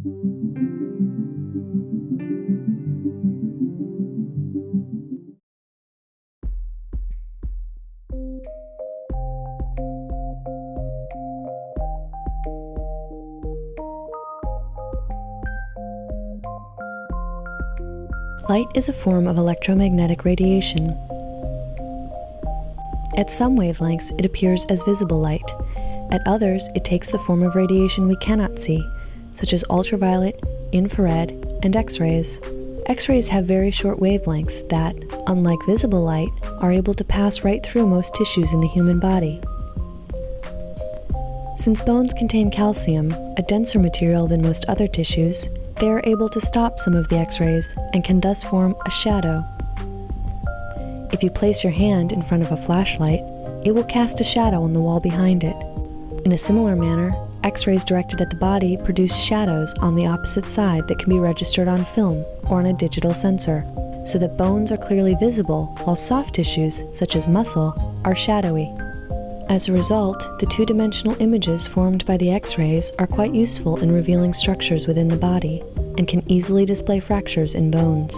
Light is a form of electromagnetic radiation. At some wavelengths, it appears as visible light. At others, it takes the form of radiation we cannot see, such as ultraviolet, infrared, and X-rays. X-rays have very short wavelengths that, unlike visible light, are able to pass right through most tissues in the human body. Since bones contain calcium, a denser material than most other tissues, they are able to stop some of the X-rays and can thus form a shadow. If you place your hand in front of a flashlight, it will cast a shadow on the wall behind it. In a similar manner, X-rays directed at the body produce shadows on the opposite side that can be registered on film or on a digital sensor, so that bones are clearly visible while soft tissues, such as muscle, are shadowy. As a result, the two-dimensional images formed by the X-rays are quite useful in revealing structures within the body and can easily display fractures in bones.